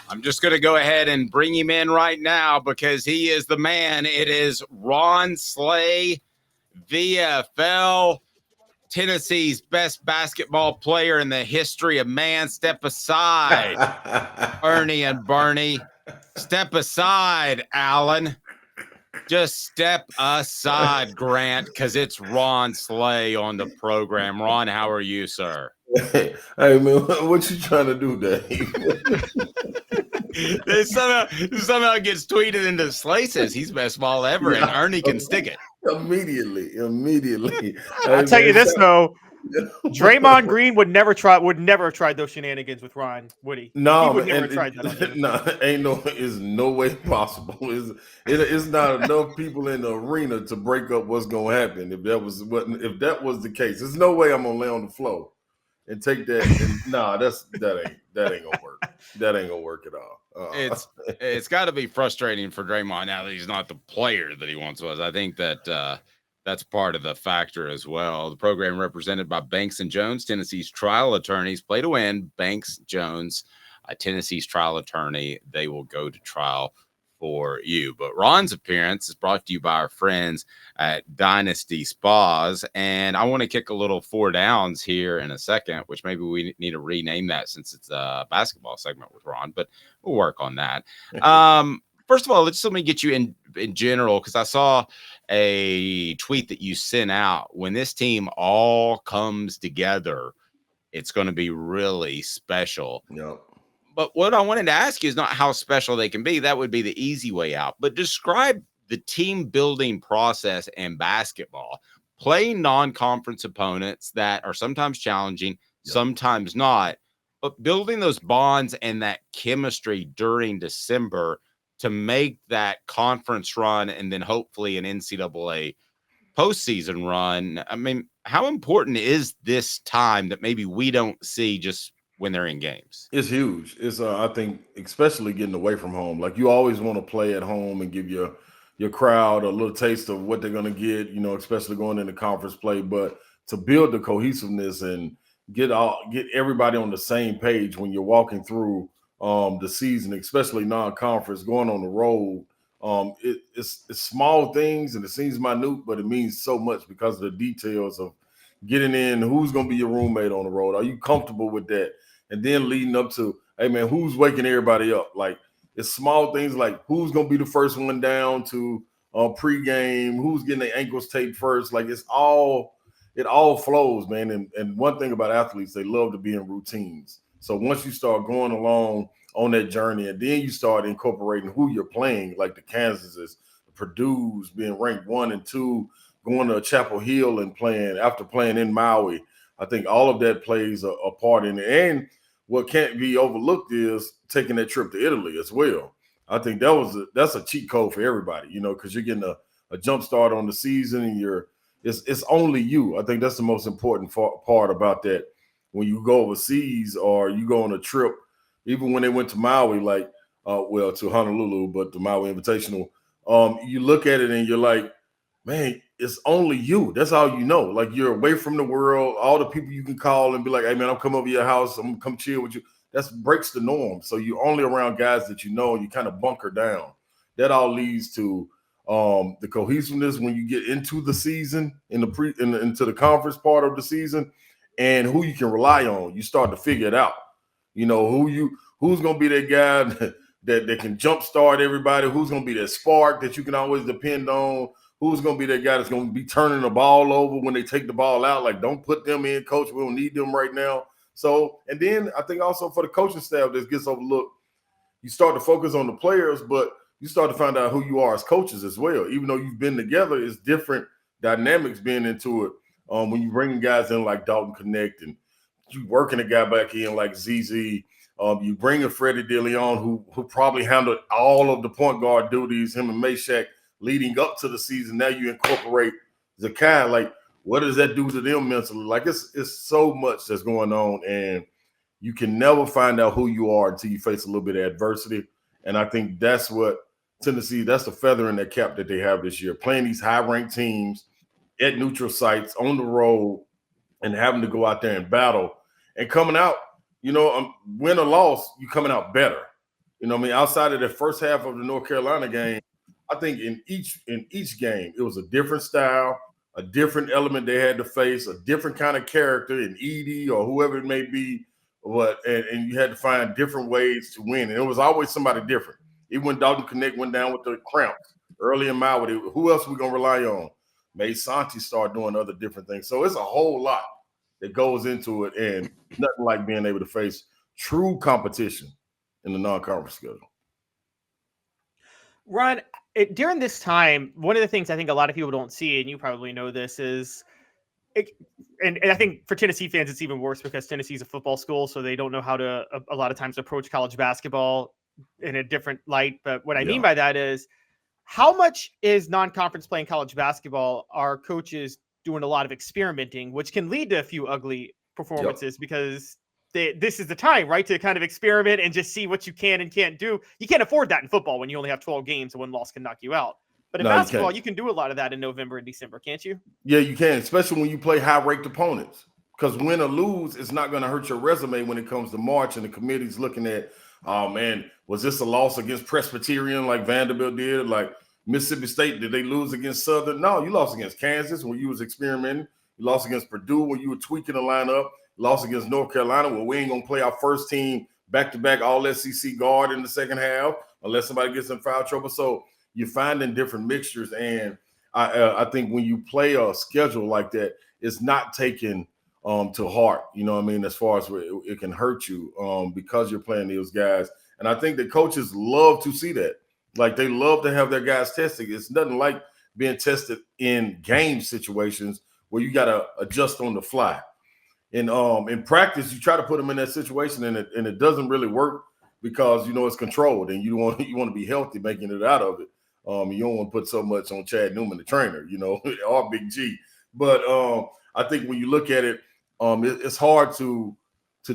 I'm just going to go ahead and bring him in right now because he is the man. It is Ron Slay, VFL, Tennessee's best basketball player in the history of man. Step aside, Ernie and Bernie. Step aside, Alan. Just step aside, Grant, because it's Ron Slay on the program. Ron, how are you, sir? Hey man, what you trying to do, Dave? It somehow gets tweeted into Slay says he's best ball ever, and Ernie can stick it. Immediately. I'll tell you this though. Draymond Green would never have tried those shenanigans with Ron, would he? No, he would never have tried that on him. Is no way possible. It's not enough people in the arena to break up what's gonna happen. If that was the case, there's no way I'm gonna lay on the floor and take that. That ain't gonna work. That ain't gonna work at all. It's got to be frustrating for Draymond now that he's not the player that he once was. I think that that's part of the factor as well. The program represented by Banks and Jones, Tennessee's trial attorneys. Play to win. Banks, Jones, Tennessee's trial attorney. They will go to trial for you. But Ron's appearance is brought to you by our friends at Dynasty Spas. And I want to kick a little 4 downs here in a second, which maybe we need to rename that since it's a basketball segment with Ron, but we'll work on that. First of all, let me get you in general, because I saw a tweet that you sent out. When this team all comes together, it's going to be really special. Yep. But what I wanted to ask you is not how special they can be. That would be the easy way out. But describe the team building process in basketball. Playing non-conference opponents that are sometimes challenging, sometimes not. But building those bonds and that chemistry during December to make that conference run and then hopefully an NCAA postseason run. I mean, how important is this time that maybe we don't see just when they're in games? It's huge. It's I think especially getting away from home. Like you always want to play at home and give your crowd a little taste of what they're going to get, especially going into conference play. But to build the cohesiveness and get everybody on the same page when you're walking through the season, especially non-conference, going on the road. It's small things and it seems minute, but it means so much because of the details of getting in, who's going to be your roommate on the road. Are you comfortable with that? And then leading up to, hey, man, who's waking everybody up? Like, it's small things like who's going to be the first one down to pregame, who's getting their ankles taped first. Like, it all flows, man. And one thing about athletes, they love to be in routines. So once you start going along on that journey and then you start incorporating who you're playing, like the Kansases, the Purdue's being ranked 1 and 2, going to Chapel Hill and after playing in Maui, I think all of that plays a part in it. And what can't be overlooked is taking that trip to Italy as well. I think that's a cheat code for everybody, because you're getting a jump start on the season and it's only you. I think that's the most important part about that. When you go overseas or you go on a trip, even when they went to Maui, to Honolulu, but the Maui Invitational, you look at it and you're like, man, it's only you. That's all you know. Like, you're away from the world, all the people you can call and be like, hey, man, I'm coming over to your house. I'm going to come chill with you. That breaks the norm. So you're only around guys that you know, and you kind of bunker down. That all leads to the cohesiveness when you get into the season, into the conference part of the season, and who you can rely on. You start to figure it out. Who's going to be that guy that can jumpstart everybody, who's going to be that spark that you can always depend on, who's going to be that guy that's going to be turning the ball over when they take the ball out. Like, don't put them in, coach. We don't need them right now. So, and then I think also for the coaching staff that gets overlooked, you start to focus on the players, but you start to find out who you are as coaches as well. Even though you've been together, it's different dynamics being into it. When you bring guys in like Dalton Knecht and you working a guy back in like ZZ, you bring a Freddie DeLeon who probably handled all of the point guard duties, him and Meshack leading up to the season. Now you incorporate Zakai. Like, what does that do to them mentally? Like, it's so much that's going on, and you can never find out who you are until you face a little bit of adversity. And I think that's what Tennessee, that's the feather in their cap that they have this year, playing these high-ranked teams at neutral sites on the road and having to go out there and battle and coming out, win or loss, you coming out better. You know what I mean? Outside of the first half of the North Carolina game, I think in each game, it was a different style, a different element they had to face, a different kind of character in Edie or whoever it may be. And you had to find different ways to win. And it was always somebody different. Even when Dalton Knecht went down with the cramps early in Maui, who else are we going to rely on? Made Santi start doing other different things. So it's a whole lot that goes into it, and nothing like being able to face true competition in the non-conference schedule. Ron, during this time, one of the things I think a lot of people don't see, and you probably know this, is and I think for Tennessee fans, it's even worse because Tennessee's a football school, so they don't know how to a lot of times approach college basketball in a different light. But what I mean by that is, how much is non-conference playing college basketball are coaches doing a lot of experimenting, which can lead to a few ugly performances because this is the time, right, to kind of experiment and just see what you can and can't do. You can't afford that in football when you only have 12 games and one loss can knock you out. But in basketball, you can do a lot of that in November and December, can't you? Yeah, you can, especially when you play high-ranked opponents. Because win or lose, it's not going to hurt your resume when it comes to March and the committee's looking at, oh, man, was this a loss against Presbyterian like Vanderbilt did? Like Mississippi State, did they lose against Southern? No, you lost against Kansas when you was experimenting. You lost against Purdue when you were tweaking the lineup. You lost against North Carolina where we ain't going to play our first team back-to-back all-SEC guard in the second half unless somebody gets in foul trouble. So you're finding different mixtures, and I think when you play a schedule like that, it's not taken to heart, you know what I mean, as far as it can hurt you because you're playing those guys. And I think the coaches love to see that. Like, they love to have their guys tested. It's nothing like being tested in game situations where you got to adjust on the fly. And in practice, you try to put them in that situation, and it doesn't really work because, you know, it's controlled, and you want to be healthy making it out of it. You don't want to put so much on Chad Newman, the trainer, you know, or Big G. But I think when you look at it, it's hard to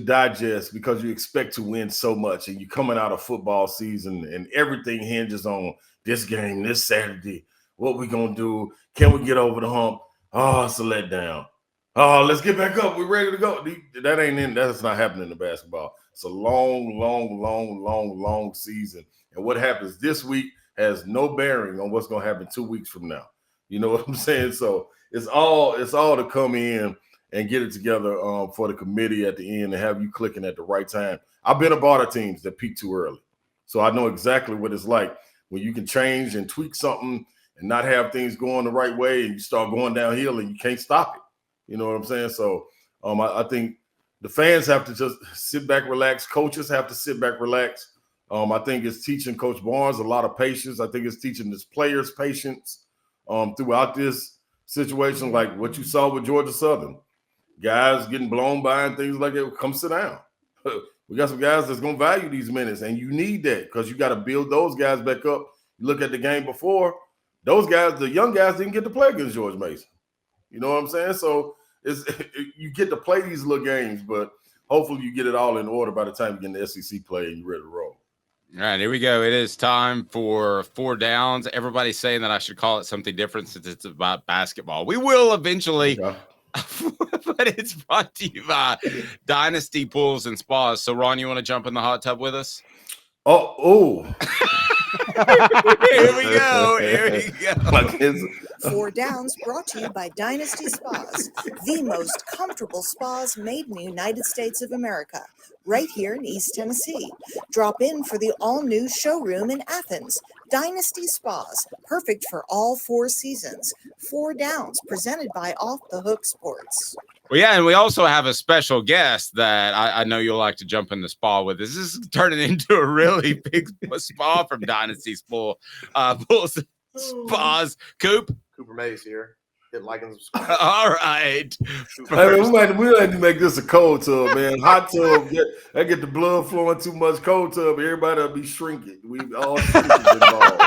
digest because you expect to win so much, and you're coming out of football season, and everything hinges on this game this Saturday. What we gonna do? Can we get over the hump? Oh, it's a letdown. Oh, let's get back up. We're ready to go. That's not happening in basketball. It's a long, long, long, long, long season, and what happens this week has no bearing on what's going to happen 2 weeks from now. You know what I'm saying? So it's all to come in and get it together for the committee at the end and have you clicking at the right time. I've been a part of teams that peak too early. So I know exactly what it's like when you can change and tweak something and not have things going the right way, and you start going downhill and you can't stop it. You know what I'm saying? So I think the fans have to just sit back, relax. Coaches have to sit back, relax. I think it's teaching Coach Barnes a lot of patience. I think it's teaching his players patience throughout this situation, like what you saw with Georgia Southern. Guys getting blown by and things like that. Come sit down. We got some guys that's going to value these minutes, and you need that because you got to build those guys back up. You look at the game before, those guys, the young guys, didn't get to play against George Mason. You know what I'm saying? So you get to play these little games, but hopefully you get it all in order by the time you get in the SEC play and you're ready to roll. All right, here we go. It is time for 4 downs. Everybody's saying that I should call it something different since it's about basketball. We will eventually, but it's brought to you by Dynasty Pools and Spas. So, Ron, you want to jump in the hot tub with us? Oh. Here we go. 4 Downs brought to you by Dynasty Spas, the most comfortable spas made in the United States of America, right here in East Tennessee. Drop in for the all-new showroom in Athens. Dynasty Spas, perfect for all 4 seasons. 4 Downs, presented by Off the Hook Sports. Well, yeah, and we also have a special guest that I know you'll like to jump in the spa with. This is turning into a really big spa from Dynasty's Pools Spas. Cooper Mays here. Hit like and subscribe. All right. Hey, we like to make this a cold tub, man. Hot tub, get the blood flowing too much. Cold tub, everybody will be shrinking. We all shrinking involved.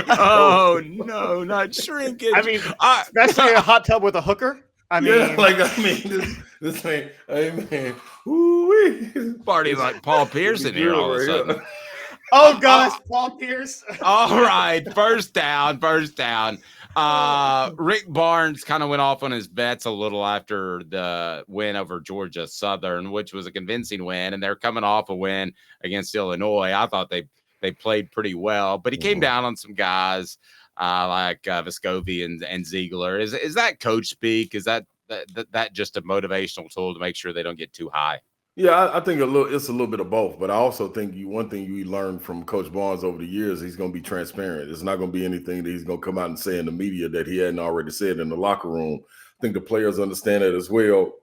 Oh, no, not shrinking. I mean, especially a hot tub with a hooker. This thing, hey, man. Ooh-wee. Party like Paul Pierce in here all of a sudden. Oh, gosh, Paul Pierce. All right, first down. Rick Barnes kind of went off on his bets a little after the win over Georgia Southern, which was a convincing win, and they're coming off a win against Illinois. I thought they played pretty well, but he came down on some guys like Vescovi and Ziegler. Is that coach speak? Is that just a motivational tool to make sure they don't get too high? Yeah, I think it's a little bit of both, but I also think one thing you learned from Coach Barnes over the years, he's going to be transparent. It's not going to be anything that he's going to come out and say in the media that he hadn't already said in the locker room. I think the players understand it as well.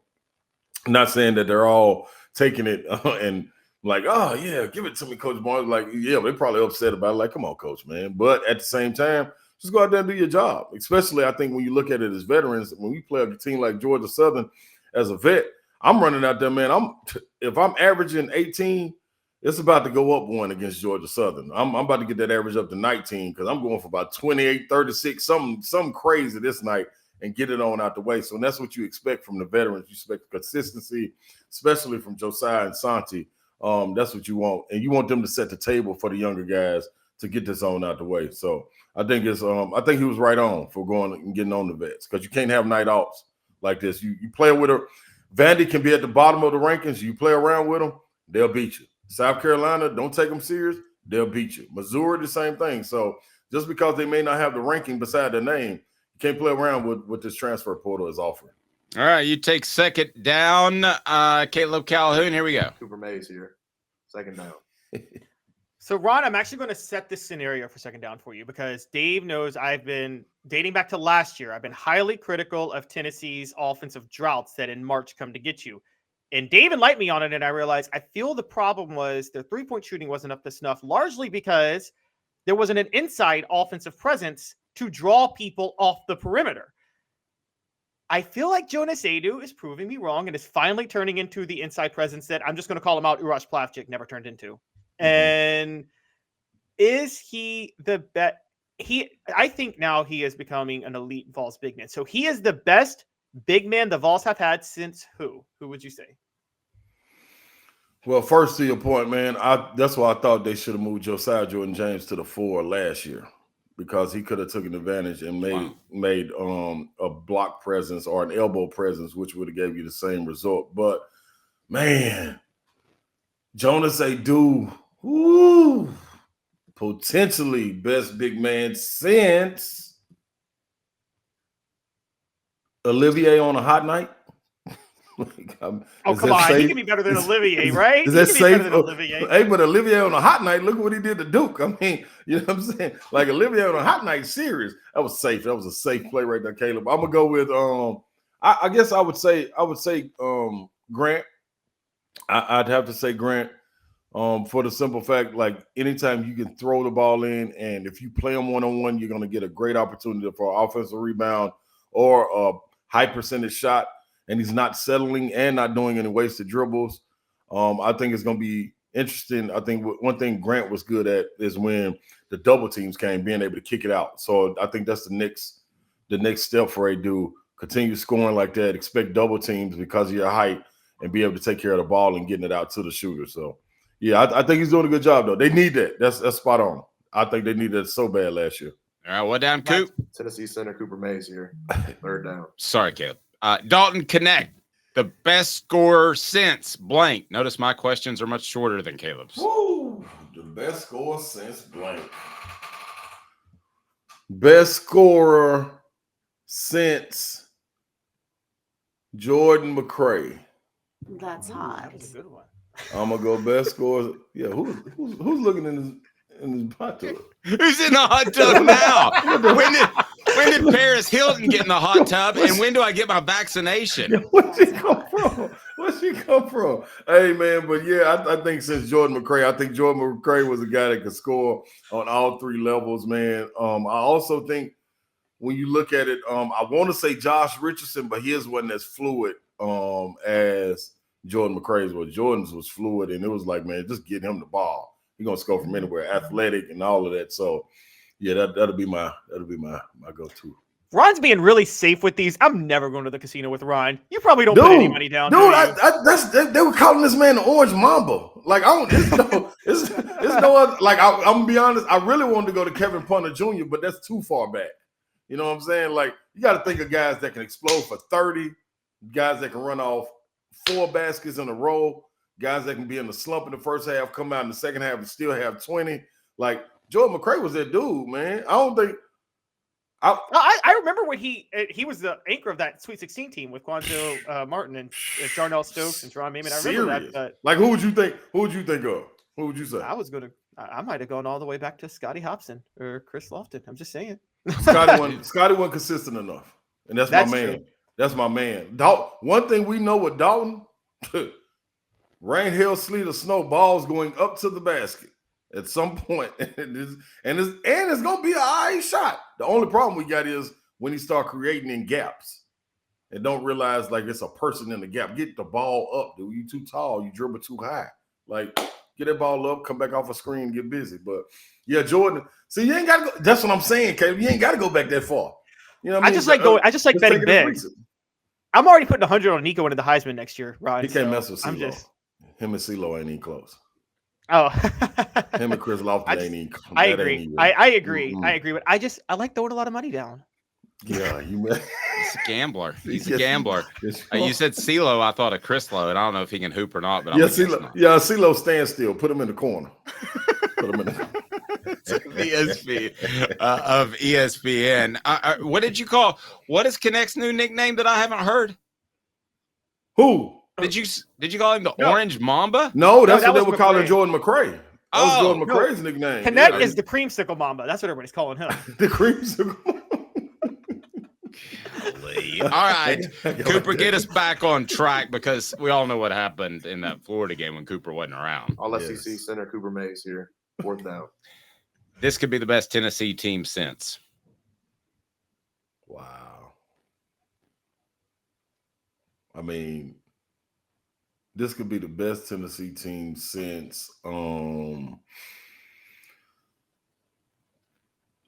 I'm not saying that they're all taking it and like, oh yeah, give it to me, Coach Barnes. Like, yeah, they're probably upset about it. Like, come on, Coach, man. But at the same time, just go out there and do your job. Especially, I think when you look at it as veterans, when we play a team like Georgia Southern as a vet, I'm running out there, man. If I'm averaging 18, it's about to go up one against Georgia Southern. I'm about to get that average up to 19 because I'm going for about 28, 36, something crazy this night and get it on out the way. So that's what you expect from the veterans. You expect consistency, especially from Josiah and Santi. That's what you want. And you want them to set the table for the younger guys to get this on out the way. So I think I think he was right on for going and getting on the vets because you can't have night offs like this. You play with her. Vandy can be at the bottom of the rankings. You play around with them, they'll beat you. South Carolina, don't take them serious, they'll beat you. Missouri, the same thing. So just because they may not have the ranking beside their name, you can't play around with what this transfer portal is offering. All right, you take second down. Caleb Calhoun, here we go. Cooper Mays here. Second down. So, Ron, I'm actually going to set this scenario for second down for you because Dave knows I've been dating back to last year. I've been highly critical of Tennessee's offensive droughts that in March come to get you. And Dave enlightened me on it, and I realized I feel the problem was their three-point shooting wasn't up to snuff, largely because there wasn't an inside offensive presence to draw people off the perimeter. I feel like Jonas Aidoo is proving me wrong and is finally turning into the inside presence that I'm just going to call him out, Uroš Plavčić never turned into. And is he the best? I think now he is becoming an elite Vols big man. So he is the best big man the Vols have had since who? Who would you say? Well, first to your point, man, that's why I thought they should have moved Josiah Jordan-James to the 4 last year because he could have taken advantage and made a block presence or an elbow presence, which would have gave you the same result. But man, Jonas Aidoo, potentially best big man since Olivier on a hot night. Come on, safe? He can be better than Olivier, right? Is that safe? Hey, but Olivier on a hot night, look what he did to Duke. I mean, you know what I'm saying? Like Olivier on a hot night, serious. That was safe. That was a safe play right there, Caleb. I'm gonna go with I guess I would say Grant. I'd have to say Grant. For the simple fact, like anytime you can throw the ball in, and if you play them one-on-one, you're going to get a great opportunity for an offensive rebound or a high percentage shot, and he's not settling and not doing any wasted dribbles. I think it's going to be interesting. I think one thing Grant was good at is when the double teams came, being able to kick it out. So I think that's the next step for Aidoo. Continue scoring like that, expect double teams because of your height, and be able to take care of the ball and getting it out to the shooter. So yeah, I think he's doing a good job, though. They need that. That's spot on. I think they needed it so bad last year. All right, what down, Coop? Tennessee center Cooper Mays here. Third down. Sorry, Caleb. Dalton Knecht, the best scorer since blank. Notice my questions are much shorter than Caleb's. Woo, the best scorer since blank. Best scorer since Jordan McCray. That's hot. That's a good one. I'm gonna go best scorer. Yeah, who's looking in his hot tub? Who's in the hot tub now? When did Paris Hilton get in the hot tub? And when do I get my vaccination? Where'd she come from? Hey man, but yeah, I think since Jordan McCray, I think Jordan McCray was a guy that could score on all three levels, man. I also think when you look at it, I want to say Josh Richardson, but his wasn't as fluid as Jordan McCray's was. Jordan's was fluid, and it was like, man, just get him the ball. He's gonna score from anywhere, athletic and all of that. So, yeah, that'll be my go-to. Ron's being really safe with these. I'm never going to the casino with Ron. You probably don't put any money down. Dude, they were calling this man the Orange Mamba. Like it's no other. Like I'm gonna be honest. I really wanted to go to Kevin Punter Jr., but that's too far back. You know what I'm saying? Like, you got to think of guys that can explode for 30, guys that can run off 4 baskets in a row, guys that can be in the slump in the first half, come out in the second half and still have 20. Like, Jordan McRae was that dude, man. I don't think I remember when he was the anchor of that Sweet 16 team with Quanzo Martin and Darnell Stokes and Jerron Maimon. I remember that. Like, who would you think of? Who would you say? I might have gone all the way back to Scotty Hobson or Chris Lofton. I'm just saying. Scotty wasn't consistent enough. And that's my man. True. That's my man. One thing we know with Dalton, rain, hail, sleet, or snow, balls going up to the basket at some point. And it's gonna be an eye shot. The only problem we got is when he start creating in gaps and don't realize like it's a person in the gap. Get the ball up, dude. You too tall, you dribble too high. Like, get that ball up, come back off a screen, get busy. But yeah, Jordan. See, you ain't gotta go. That's what I'm saying, Caleb. You ain't gotta go back that far. You know what I mean? I just like betting big. I'm already putting 100 on Nico into the Heisman next year, Rod. He can't mess with CeeLo. Him and CeeLo ain't even close. Oh, him and Chris Lofton ain't even close. I agree. I agree. Mm-hmm. I agree. But I like throwing a lot of money down. Yeah, he's a gambler. He's a gambler. You said CeeLo, I thought of Chris Lowe, and I don't know if he can hoop or not. But CeeLo stands still. Put him in the corner. Put him in the corner. Of ESPN. What did you call? What is Knecht's new nickname that I haven't heard? Who did you call him? The Orange Mamba? No, that's what they were calling Jordan McRae. That was Jordan McRae's nickname. Knecht is the creamsicle Mamba. That's what everybody's calling him. The creamsicle. All right, Cooper, get us back on track because we all know what happened in that Florida game when Cooper wasn't around. All SEC center Cooper Mays here. 4th down. This could be the best Tennessee team since. Wow. I mean, this could be the best Tennessee team since. I'm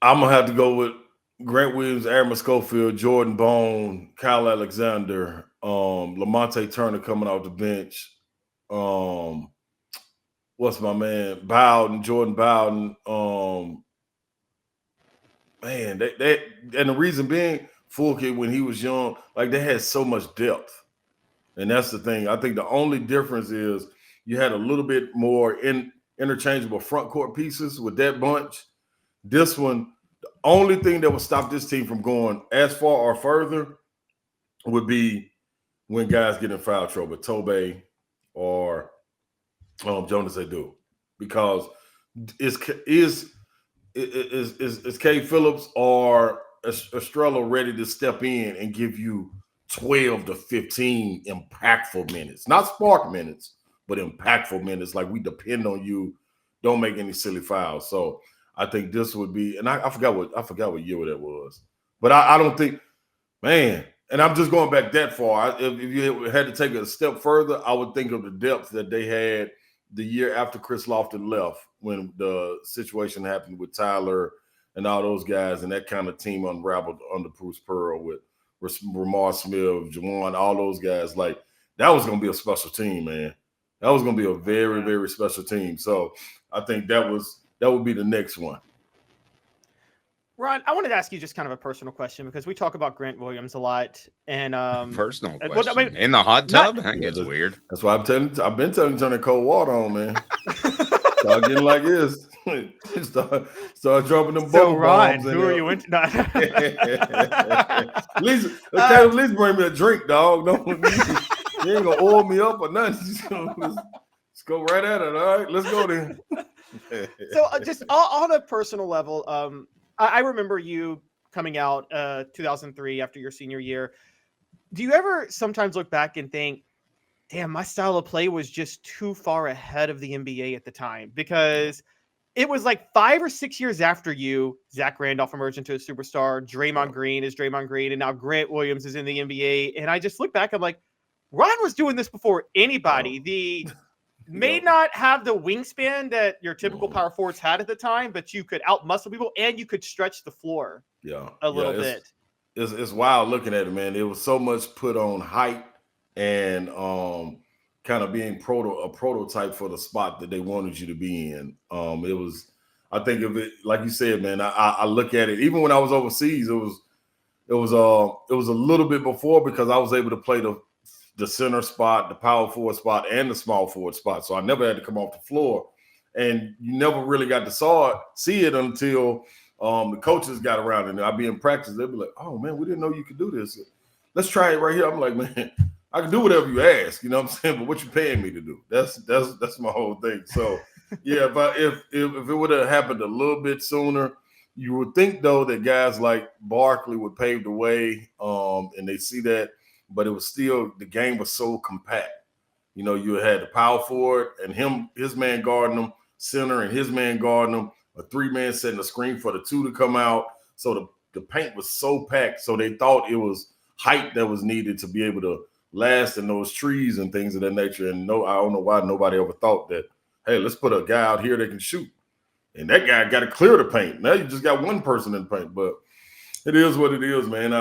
gonna have to go with Grant Williams, Aaron Schofield, Jordan Bone, Kyle Alexander, Lamonte Turner coming off the bench. What's my man? Jordan Bowden. Man, they and the reason being, Full Kid, when he was young, like they had so much depth. And that's the thing. I think the only difference is you had a little bit more interchangeable front court pieces with that bunch. This one, the only thing that would stop this team from going as far or further would be when guys get in foul trouble, Tobey or Jonas Aidoo, because is K. Phillips or Estrella ready to step in and give you 12 to 15 impactful minutes, not spark minutes, but impactful minutes. Like, we depend on you. Don't make any silly fouls. So I think this would be, and I forgot what year that was, but I don't think, man. And I'm just going back that far. If you had to take it a step further, I would think of the depth that they had the year after Chris Lofton left, when the situation happened with Tyler and all those guys, and that kind of team unraveled under Bruce Pearl with Ramar Smith, Juwan, all those guys. Like, that was going to be a special team, man. That was going to be a very, very special team. So I think that would be the next one. Ron, I wanted to ask you just kind of a personal question, because we talk about Grant Williams a lot. And personal question. In the hot tub? That gets weird. That's why I've been telling you to turn the cold water on, man. Start getting like this. Start dropping them bubble Ron, bombs. Who are you into? At least bring me a drink, dog. You ain't gonna oil me up or nothing. Let's go right at it. All right, let's go then. So just on a personal level, I remember you coming out 2003 after your senior year. Do you ever sometimes look back and think, damn, my style of play was just too far ahead of the NBA at the time? Because it was like 5 or 6 years after you, Zach Randolph emerged into a superstar, Draymond Green is Draymond Green, and now Grant Williams is in the NBA. And I just look back, I'm like, Ron was doing this before anybody. May not have the wingspan that your typical power forwards had at the time, but you could out-muscle people and you could stretch the floor a little bit. It's wild looking at it, man. There was so much put on height and kind of being a prototype for the spot that they wanted you to be in. I think of it, like you said, man, I look at it, even when I was overseas, It was a little bit before because I was able to play the center spot, the power forward spot, and the small forward spot. So I never had to come off the floor. And you never really got to see it until the coaches got around. And I'd be in practice. They'd be like, oh, man, we didn't know you could do this. Let's try it right here. I'm like, man, I can do whatever you ask. You know what I'm saying? But what you paying me to do? That's my whole thing. So, yeah, but if it would have happened a little bit sooner, you would think, though, that guys like Barkley would pave the way, and they see that. But it was still, the game was so compact. You know, you had the power forward and his man guarding him, center and his man guarding him, a three-man setting a screen for the two to come out. So the paint was so packed. So they thought it was height that was needed to be able to last in those trees and things of that nature. And I don't know why nobody ever thought that, hey, let's put a guy out here that can shoot. And that guy got to clear the paint. Now you just got one person in the paint. But it is what it is, man.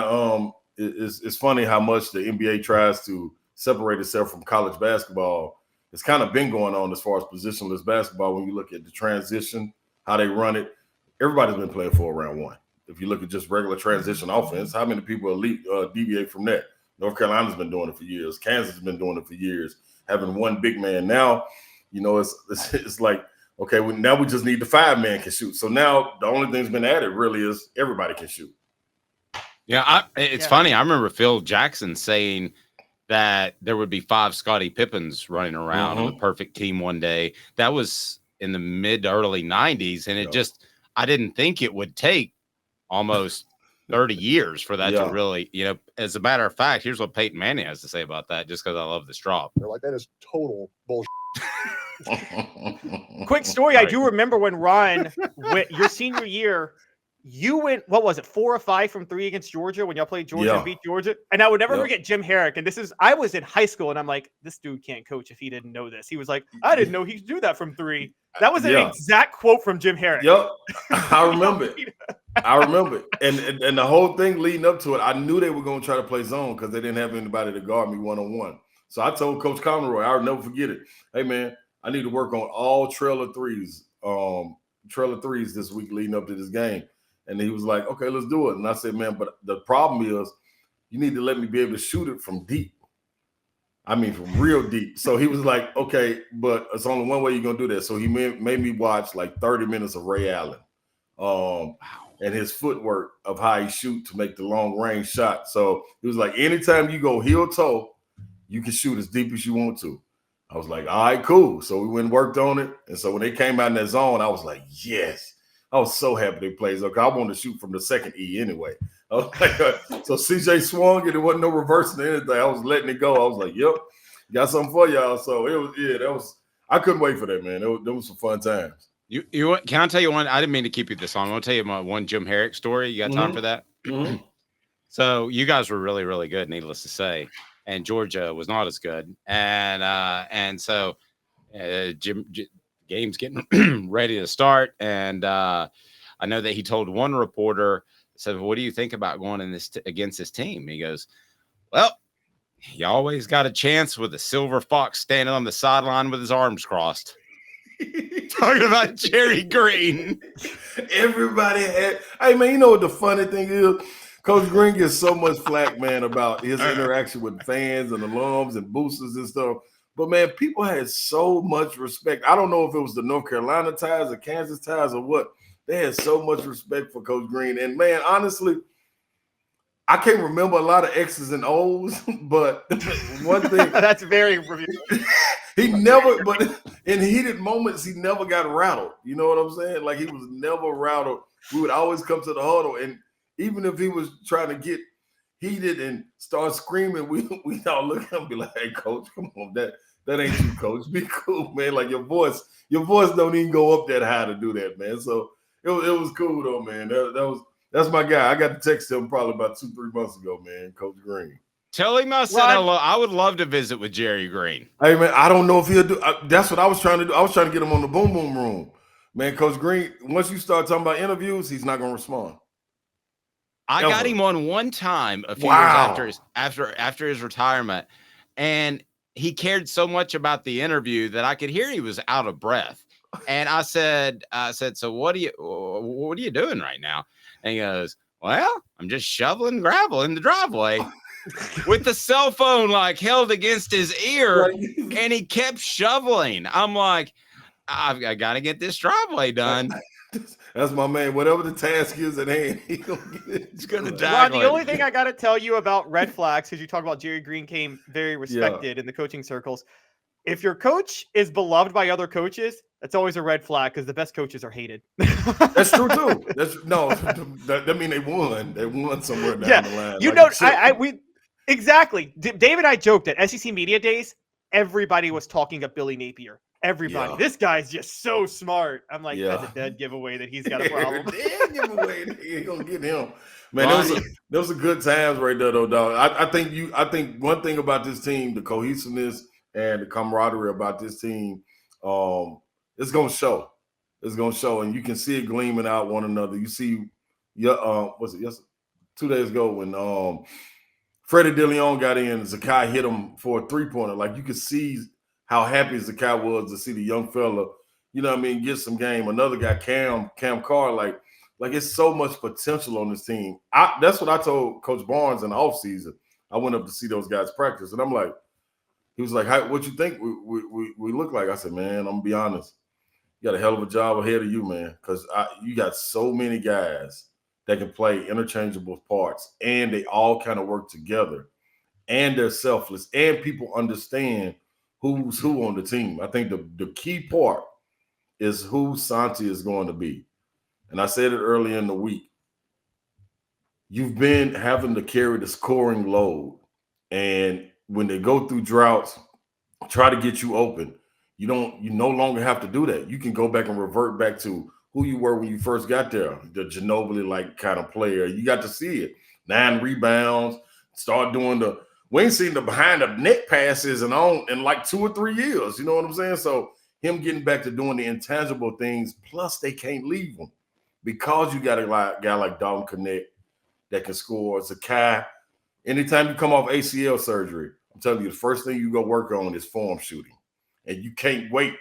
It's funny how much the NBA tries to separate itself from college basketball. It's kind of been going on as far as positionless basketball. When you look at the transition, how they run it, everybody's been playing for round one. If you look at just regular transition offense, how many people deviate from that? North Carolina's been doing it for years. Kansas has been doing it for years, having one big man. Now, you know, it's like, okay, now we just need the 5-man can shoot. So now the only thing that's been added really is everybody can shoot. Yeah, it's funny. I remember Phil Jackson saying that there would be 5 Scottie Pippens running around on the perfect team one day. That was in the mid to early 90s. And I didn't think it would take almost 30 years for that to really, you know, as a matter of fact, here's what Peyton Manning has to say about that, just because I love this drop. They're like, that is total bullshit. Quick story. I do remember when Ron, your senior year, you went, what was it, 4 or 5 from 3 against Georgia when y'all played Georgia and beat Georgia? And I would never forget Jim Herrick. And I was in high school and I'm like, this dude can't coach if he didn't know this. He was like, I didn't know he could do that from 3. That was an exact quote from Jim Herrick. Yep. I remember it. And the whole thing leading up to it, I knew they were going to try to play zone because they didn't have anybody to guard me one-on-one. So I told Coach Conroy, I'll never forget it. Hey, man, I need to work on all trailer threes this week leading up to this game. And he was like, okay, let's do it. And I said, man, but the problem is you need to let me be able to shoot it from deep. I mean, from real deep. So he was like, okay, but it's only one way you're going to do that. So he made me watch like 30 minutes of Ray Allen and his footwork of how he shoot to make the long range shot. So he was like, anytime you go heel toe, you can shoot as deep as you want to. I was like, all right, cool. So we went and worked on it. And so when they came out in that zone, I was like, yes. I was so happy they played. So I wanted to shoot from the second E anyway. I was like, so CJ swung and there wasn't no reversing or anything. I was letting it go. I was like, yep, got something for y'all. So I couldn't wait for that, man. There was some fun times. Can I tell you one? I didn't mean to keep you this long. I want to tell you my one Jim Herrick story. You got time for that? So you guys were really, really good, needless to say. And Georgia was not as good. And so game's getting ready to start. And I know that he told one reporter, said, what do you think about going in this against this team? He goes, well, you always got a chance with a silver fox standing on the sideline with his arms crossed. Talking about Jerry Green. Everybody had, hey man, you know what the funny thing is? Coach Green gets so much flack, man, about his interaction with fans and alums and boosters and stuff. But, man, people had so much respect. I don't know if it was the North Carolina ties or Kansas ties or what. They had so much respect for Coach Green. And, man, honestly, I can't remember a lot of X's and O's, but one thing. That's very review. He never, but in heated moments, he never got rattled. You know what I'm saying? Like, he was never rattled. We would always come to the huddle. And even if he was trying to get heated and start screaming, we all look at him and be like, hey, Coach, come on, that ain't you, Coach. Be cool, man. Like your voice don't even go up that high to do that, man. So it was cool though, man. That's my guy. I got to text him probably about 2-3 months ago, man. Coach Green. Tell him I said hello. I would love to visit with Jerry Green. Hey man, I don't know if he'll do. That's what I was trying to do. I was trying to get him on the boom boom room, man. Coach Green, once you start talking about interviews, he's not gonna respond. I got him on one time a few years after his retirement, and he cared so much about the interview that I could hear he was out of breath. And I said, so what are you doing right now? And he goes, Well, I'm just shoveling gravel in the driveway with the cell phone like held against his ear, and he kept shoveling. I'm like, I got to get this driveway done. That's my man. Whatever the task is at hand, he's gonna Ron, tackle the it. only thing I got to tell you about red flags, because you talk about Jerry Green came very respected in the coaching circles. If your coach is beloved by other coaches, that's always a red flag because the best coaches are hated. That's true too. That mean they won. They won somewhere down the line. You like know, exactly. Dave and I joked at SEC Media Days. Everybody was talking up Billy Napier. Everybody. Yeah. This guy's just so smart. I'm like, Yeah. that's a dead giveaway that he's got a problem. Dead giveaway. He ain't gonna get him. Man, those are good times right there, though, dog. I think one thing about this team, the cohesiveness and the camaraderie about this team, it's gonna show. It's gonna show, and you can see it gleaming out one another. You see, was it yes 2 days ago when Freddie DeLeon got in and Zakai hit him for a 3-pointer. Like you could see how happy Zakai was to see the young fella, you know what I mean, get some game. Another guy, Cam Carr, like it's so much potential on this team. That's what I told Coach Barnes in the offseason. I went up to see those guys practice, and I'm like, he was like, what you think we look like? I said, man, I'm gonna be honest. You got a hell of a job ahead of you, man, because you got so many guys that can play interchangeable parts, and they all kind of work together, and they're selfless, and people understand who's who on the team. I think the key part is who Santi is going to be. And I said it earlier in the week. You've been having to carry the scoring load, and when they go through droughts, try to get you open. You no longer have to do that. You can go back and revert back to who you were when you first got there, the Ginobili-like kind of player. You got to see it. 9 rebounds, start doing we ain't seen the behind the net passes in like 2 or 3 years. You know what I'm saying? So him getting back to doing the intangible things, plus they can't leave him because you got a guy like Dalton Knecht that can score. Zakai, anytime you come off ACL surgery, I'm telling you, the first thing you go work on is form shooting. And you can't wait.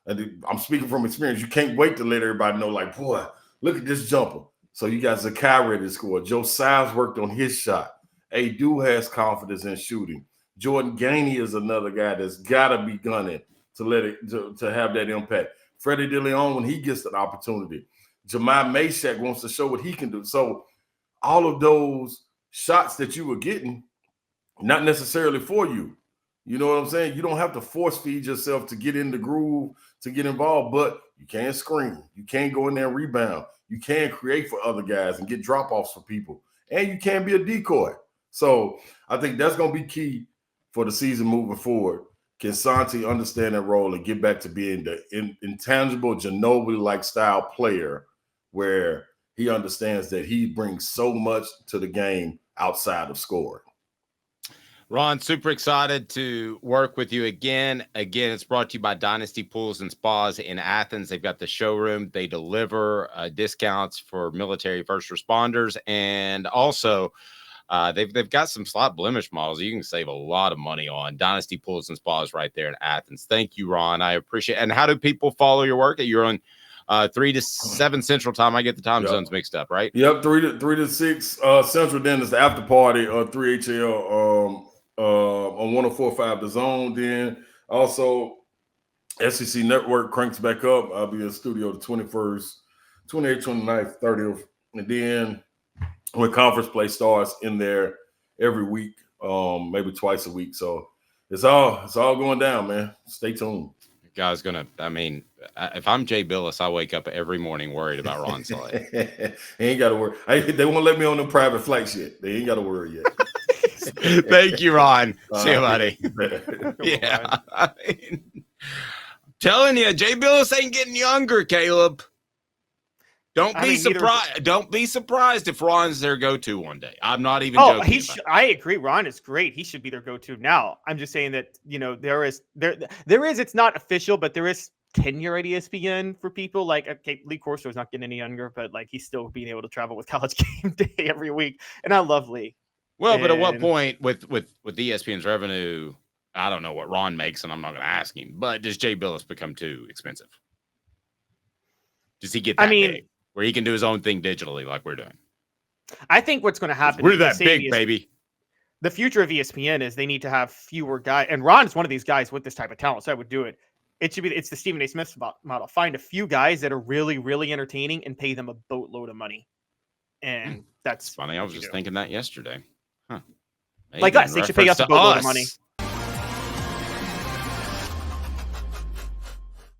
And I'm speaking from experience. You can't wait to let everybody know, like, boy, look at this jumper. So you got Zakai ready to score. Joe Sives worked on his shot. Aidoo has confidence in shooting. Jordan Gainey is another guy that's got to be gunning to have that impact. Freddie DeLeon, when he gets an opportunity. Jemai Mashack wants to show what he can do. So all of those shots that you were getting, not necessarily for you. You know what I'm saying? You don't have to force feed yourself to get in the groove, to get involved, but you can't screen. You can't go in there and rebound. You can create for other guys and get drop-offs for people. And you can be a decoy. So I think that's going to be key for the season moving forward. Can Santi understand that role and get back to being the intangible Ginobili-like style player where he understands that he brings so much to the game outside of scoring? Ron, super excited to work with you again. Again, it's brought to you by Dynasty Pools and Spas in Athens. They've got the showroom. They deliver discounts for military first responders. And also, they've got some slot blemish models you can save a lot of money on. Dynasty Pools and Spas right there in Athens. Thank you, Ron. I appreciate it. And how do people follow your work? You're on 3 to 7 Central Time. I get the time zones mixed up, right? Yep, 3 to 6 Central. Then it's the after party 3HL on 104.5 The Zone. Then also SEC Network cranks back up. I'll be in studio the 21st, 28th, 29th, 30th. And then when conference play starts, in there every week, maybe twice a week. So it's all going down, man. Stay tuned. Guy's gonna, if I'm Jay Billis, I wake up every morning worried about Ron Slade. He ain't got to worry. They won't let me on them private flights yet. They ain't got to worry yet. Thank you, Ron. See you, buddy. Yeah. Telling you, Jay Billis ain't getting younger, Caleb. Don't be surprised. Don't be surprised if Ron's their go-to one day. I'm not even joking. I agree. Ron is great. He should be their go-to now. I'm just saying that, there is, it's not official, but there is tenure at ESPN for people like, okay, Lee Corso is not getting any younger, but like he's still being able to travel with College Game Day every week. And I love Lee. Well, but at what point with ESPN's revenue, I don't know what Ron makes, and I'm not going to ask him, but does Jay Billis become too expensive? Does he get that big where he can do his own thing digitally like we're doing? I think what's going to happen. We're is that the big, same baby. The future of ESPN is they need to have fewer guys, and Ron is one of these guys with this type of talent, so I would do it. It's the Stephen A. Smith model. Find a few guys that are really, really entertaining and pay them a boatload of money. And that's It's funny. I was just thinking that yesterday. Huh. Like Maybe us, in they should pay us reference a to boatload of money. us.